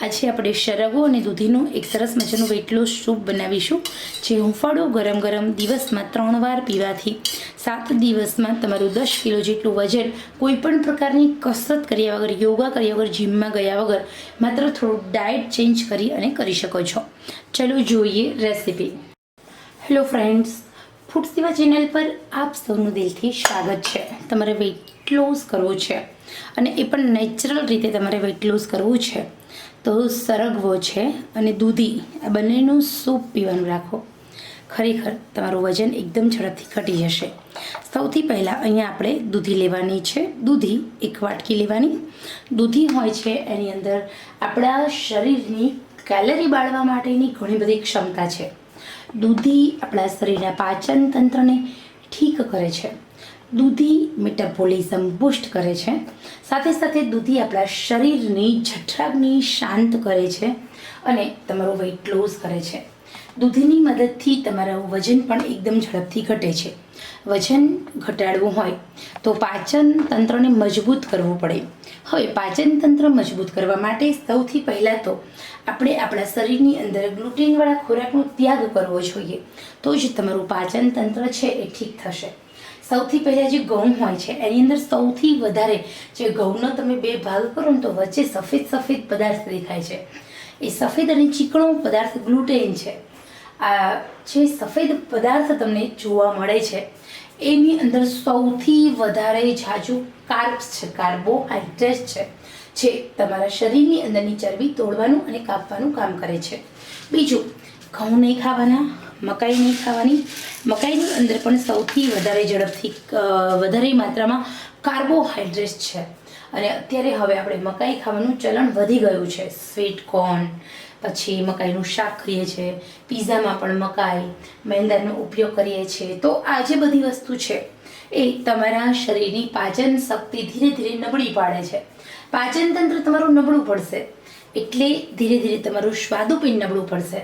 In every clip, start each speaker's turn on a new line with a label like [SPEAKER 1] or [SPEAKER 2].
[SPEAKER 1] આજે આપણે સરગવો અને દૂધીનું એક સરસ મજાનું વેટ લોસ સૂપ બનાવીશું, જે હુંફાળું ગરમ ગરમ દિવસમાં 3 વાર પીવાથી 7 દિવસમાં તમારું 10 કિલો જેટલું વજન કોઈપણ પ્રકારની કસરત કર્યા વગર, યોગા કર્યા વગર, જીમમાં ગયા વગર માત્ર થોડું ડાયટ ચેન્જ કરી અને કરી શકો છો. ચલો જોઈએ રેસીપી. હેલો ફ્રેન્ડ્સ, ફૂડ સેવા ચેનલ પર આપ સૌનું દિલથી સ્વાગત છે. તમારે વેટ લોસ કરવું છે અને એ પણ નેચરલ રીતે તમારે વેટ લોસ કરવું છે તો સરગવો છે અને દૂધી આ બંનેનું સૂપ પીવાનું રાખો. ખરેખર તમારું વજન એકદમ ઝડપથી ઘટી જશે. સૌથી પહેલાં અહીંયા આપણે દૂધી લેવાની છે. દૂધી 1 વાટકી લેવાની. દૂધી હોય છે એની અંદર આપણા શરીરની કેલરી બાળવા માટેની ઘણી બધી ક્ષમતા છે. દૂધી આપણા શરીરના પાચન તંત્રને ઠીક કરે છે. દૂધી મેટાબોલિઝમ બૂસ્ટ કરે છે. સાથે સાથે દૂધી આપણા શરીરની જઠરાગ્નિ શાંત કરે છે અને તમારું વેટ લોસ કરે છે. દૂધીની મદદથી તમારું વજન પણ એકદમ ઝડપથી ઘટે છે. વજન ઘટાડવું હોય તો પાચન તંત્રને મજબૂત કરવું પડે. હવે પાચન તંત્ર મજબૂત કરવા માટે સૌથી પહેલાં તો આપણે આપણા શરીરની અંદર ગ્લુટેનવાળા ખોરાકનો ત્યાગ કરવો જોઈએ, તો જ તમારું પાચન તંત્ર છે એ ઠીક થશે. સૌથી પહેલાં જે ઘઉં હોય છે એની અંદર સૌથી વધારે જે ઘઉંનો તમે 2 ભાગ કરો ને તો વચ્ચે સફેદ પદાર્થ દેખાય છે. એ સફેદ અને ચીકણો પદાર્થ ગ્લુટેન છે. આ જે સફેદ પદાર્થ તમને જોવા મળે છે એની અંદર સૌથી વધારે ઝાઝું કાર્બ્સ છે, કાર્બોહાઈડ્રેટ છે, જે તમારા શરીરની અંદરની ચરબી તોડવાનું અને કાપવાનું કામ કરે છે. બીજું, ઘઉં નહીં ખાવાના, મકાઈ નહીં ખાવાની. મકાઈની અંદર પણ સૌથી વધારે ઝડપથી વધારે માત્રામાં કાર્બોહાઈડ્રેટ છે અને અત્યારે હવે આપણે મકાઈ ખાવાનું ચલણ વધી ગયું છે. સ્વીટ કોર્ન, પછી મકાઈનું શાક કરીએ છીએ, પીઝામાં પણ મકાઈ, મેંદાનો ઉપયોગ કરીએ છીએ. તો આ જે બધી વસ્તુ છે એ તમારા શરીરની પાચન શક્તિ ધીરે ધીરે નબળી પાડે છે. પાચન તંત્ર તમારું નબળું પડશે એટલે ધીરે ધીરે તમારું સ્વાદુપિંડ નબળું પડશે.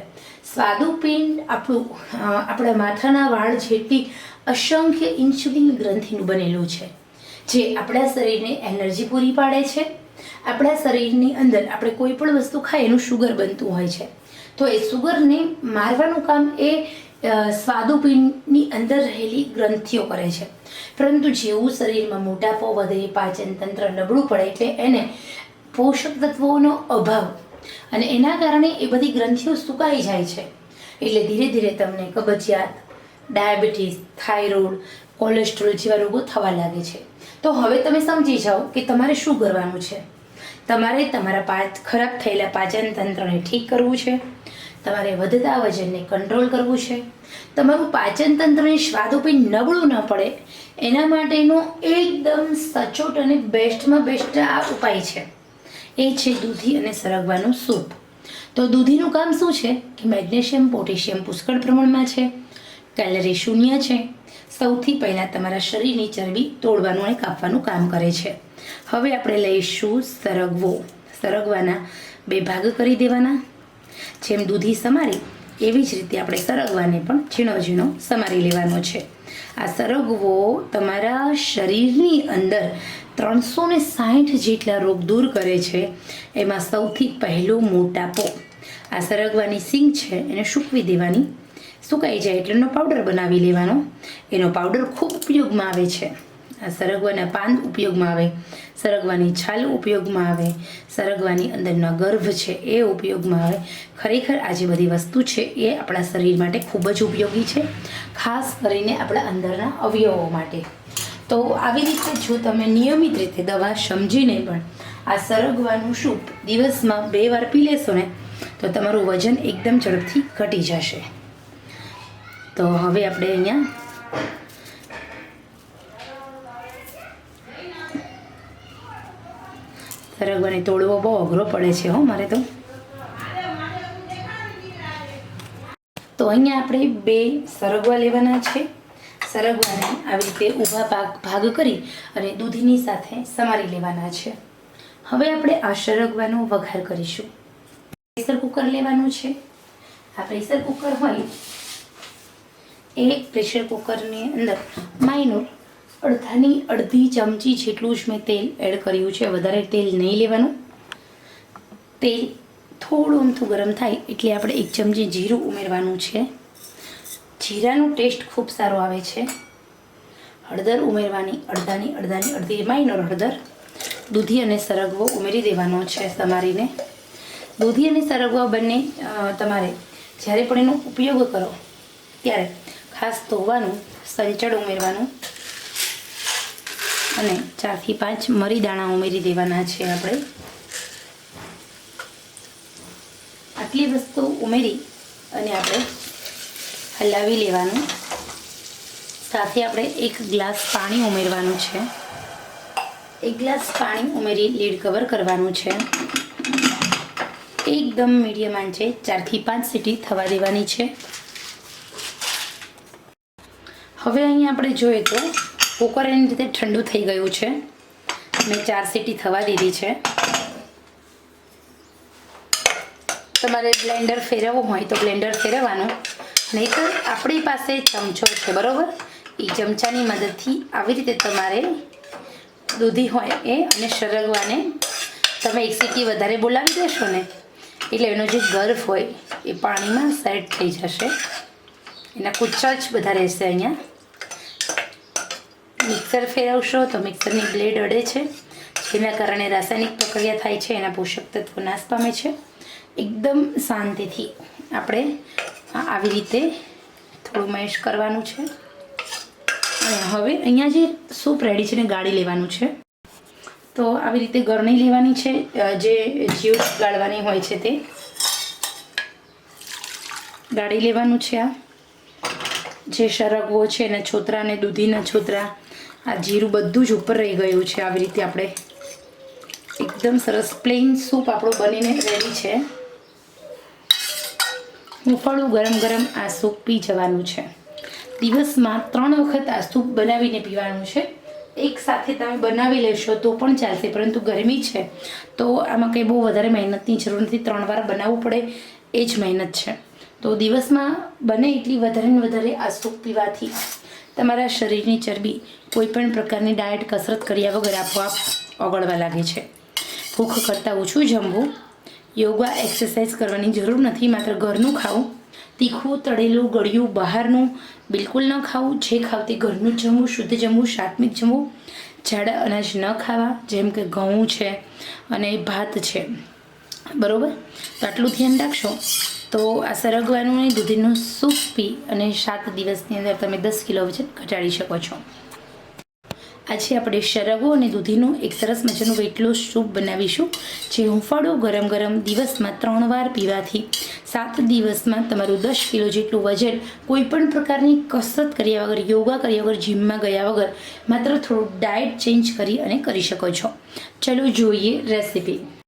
[SPEAKER 1] સ્વાદુપિંડ આપણા માથાના વાળ જેટલી અસંખ્ય ઇન્સ્યુલિન ગ્રંથિનું બનેલું છે, જે આપણા શરીરને એનર્જી પૂરી પાડે છે. આપણા શરીરની અંદર આપણે કોઈ પણ વસ્તુ ખાઈએ એનું શુગર બનતું હોય છે, તો એ શુગરને મારવાનું કામ એ સ્વાદુપિંડની અંદર રહેલી ગ્રંથિઓ કરે છે. પરંતુ જેવું શરીરમાં મોટાપો વધે, પાચન તંત્ર નબળું પડે એટલે એને પોષક તત્વોનો અભાવ અને એના કારણે એ બધી ગ્રંથિઓ સુકાઈ જાય છે. એટલે ધીરે ધીરે તમને કબજિયાત, ડાયાબિટીસ, થાઇરોઇડ, કોલેસ્ટ્રોલ જેવા રોગો થવા લાગે છે. તો હવે તમે સમજી જાઓ કે તમારે શું કરવાનું છે. તમારે તમારા ખરાબ થયેલા પાચન તંત્રને ઠીક કરવું છે. તમારે વધતા વજનને કંટ્રોલ કરવું છે. તમારું પાચન તંત્રને સ્વાદુપિંડ નબળું ન પડે એના માટેનો એકદમ સચોટ અને બેસ્ટમાં બેસ્ટ આ ઉપાય છે. એ છે દૂધી અને સરગવાનું સૂપ. તો દૂધીનું કામ શું છે કે મેગ્નેશિયમ, પોટેશિયમ પુષ્કળ પ્રમાણમાં છે, કેલરી શૂન્ય છે. સૌથી પહેલાં તમારા શરીરની ચરબી તોડવાનું અને કાપવાનું કામ કરે છે. હવે આપણે લઈશું સરગવો. સરગવાના 2 ભાગ કરી દેવાના. જેમ દૂધી સમારી એવી જ રીતે આપણે સરગવાને પણ ઝીણો ઝીણો સમારી લેવાનો છે. આ સરગવો તમારા શરીરની અંદર 360 જેટલા રોગ દૂર કરે છે. એમાં સૌથી પહેલો મોટાપો. આ સરગવાની સિંગ છે એને સૂકવી દેવાની. સુકાઈ જાય એટલે એનો પાવડર બનાવી લેવાનો. એનો પાવડર ખૂબ ઉપયોગમાં આવે છે. આ સરગવાના પાન ઉપયોગમાં આવે, સરગવાની છાલ ઉપયોગમાં આવે, સરગવાની અંદરના ગર્ભ છે એ ઉપયોગમાં આવે. ખરેખર આ જે બધી વસ્તુ છે એ આપણા શરીર માટે ખૂબ જ ઉપયોગી છે, ખાસ કરીને આપણા અંદરના અવયવો માટે. તો આવી રીતે જો તમે નિયમિત રીતે દવા સમજીને પણ આ સરગવાનું સૂપ દિવસમાં 2 વાર પી લેશો ને તો તમારું વજન એકદમ ઝડપથી ઘટી જશે. તો હવે આપણે અહીંયા સરગવાને તોડવો બહુ અઘરો પડે છે મારે તો અહીંયા આપણે 2 સરગવા લેવાના છે. સરગવાને આવી રીતે ઊભા ભાગ કરી અને દૂધીની સાથે સમારી લેવાના છે. હવે આપણે આ સરગવાનો વઘાર કરીશું. પ્રેશર કુકર લેવાનું છે. આ પ્રેશર કુકર હોય એ પ્રેશર કુકરની અંદર માઇનોર અડધી ચમચી જેટલું જ મેં તેલ એડ કર્યું છે. વધારે તેલ નહીં લેવાનું. તેલ થોડું અમથું ગરમ થાય એટલે આપણે 1 ચમચી જીરું ઉમેરવાનું છે. જીરાનો ટેસ્ટ ખૂબ સારો આવે છે. હળદર ઉમેરવાની, અડધી માઇનોર હળદર. દૂધી અને સરગવો ઉમેરી દેવાનો છે સમારીને. દૂધી અને સરગવો બંને તમારે જ્યારે પણ એનો ઉપયોગ કરો ત્યારે ખાસ ધોવાનું, સંચળ ઉમેરવાનું અને 4 થી 5 મરી દાણા ઉમેરી દેવાના છે આપણે. આટલી વસ્તુ ઉમેરી અને આપણે હલાવી લેવાનું. સાથે આપણે 1 ગ્લાસ પાણી ઉમેરવાનું છે. 1 ગ્લાસ પાણી ઉમેરી લીડ કવર કરવાનું છે. એકદમ મીડિયમ આંચે 4 થી 5 સીટી થવા દેવાની છે. હવે અહીં આપણે જોઈએ તો કુકર એની રીતે ઠંડુ થઈ ગયું છે. મેં 4 સીટી થવા દીધી છે. તમારે બ્લેન્ડર ફેરવવું હોય તો બ્લેન્ડર ફેરવવાનું, નહીંતર આપણી પાસે ચમચો છે, બરાબર? એ ચમચાની મદદથી આવી રીતે તમારે દૂધી હોય એ અને સરગવાને તમે 1 સીટી વધારે બોલાવી દેશો ને એટલે એનો જે ગર્ભ હોય એ પાણીમાં સેટ થઈ જશે. એના કૂચા જ બધા રહેશે. અહીંયા મિક્સર ફેરવશો તો મિક્સરની બ્લેડ અડે છે, જેના કારણે રાસાયણિક પ્રક્રિયા થાય છે, એના પોષક તત્વો નાશ પામે છે. એકદમ શાંતિથી આપણે આવી રીતે થોડું મેશ કરવાનું છે. અને હવે અહીંયા જે સૂપ રેડી છે ને ગાળી લેવાનું છે. તો આવી રીતે ગરણી લેવાની છે, જે જ્યુસ ગાળવાની હોય છે તે ગાળી લેવાનું છે. આ જે સરગવો છે એના છોતરા અને દૂધીના છોતરા, આ જીરું બધું જ ઉપર રહી ગયું છે. આવી રીતે આપણે એકદમ સરસ પ્લેન સૂપ આપણું બનીને રેડી છે. હુંફાળું ગરમ આ સૂપ પી જવાનું છે. દિવસમાં 3 વખત આ સૂપ બનાવીને પીવાનું છે. એક સાથે તમે બનાવી લેશો તો પણ ચાલશે, પરંતુ ગરમી છે તો આમાં કંઈ બહુ વધારે મહેનતની જરૂર નથી. 3 વાર બનાવવું પડે એ જ મહેનત છે. તો દિવસમાં બને એટલી વધારે ને વધારે આ સૂપ પીવાથી તમારા શરીરની ચરબી કોઈ પણ પ્રકારની ડાયટ કસરત કર્યા વગર આપોઆપ ઓગળવા લાગે છે. ભૂખ કરતાં ઓછું જમવું, યોગા એક્સરસાઇઝ કરવાની જરૂર નથી. માત્ર ઘરનું ખાવું, તીખું તળેલું ગળ્યું બહારનું બિલકુલ ન ખાવું. જે ખાવ તે ઘરનું જ જમવું, શુદ્ધ જમવું, સાત્વિક જમવું. જાડા અનાજ ન ખાવા, જેમ કે ઘઉં છે અને ભાત છે, બરાબર? તો આટલું ધ્યાન રાખશો તો આ સરગવાનું અને દૂધીનું સૂપ પી અને 7 દિવસની અંદર તમે 10 કિલો વજન ઘટાડી શકો છો. આજે આપણે સરગવો અને દૂધીનું એક સરસ મજાનું વેઇટ લોસ સૂપ બનાવીશું, જે હુંફાળું ગરમ દિવસમાં 3 વાર પીવાથી 7 દિવસમાં તમારું 10 કિલો જેટલું વજન કોઈ પણ પ્રકારની કસરત કર્યા વગર, યોગા કર્યા વગર, જીમમાં ગયા વગર માત્ર થોડું ડાયટ ચેન્જ કરી અને કરી શકો છો. ચલો જોઈએ રેસીપી.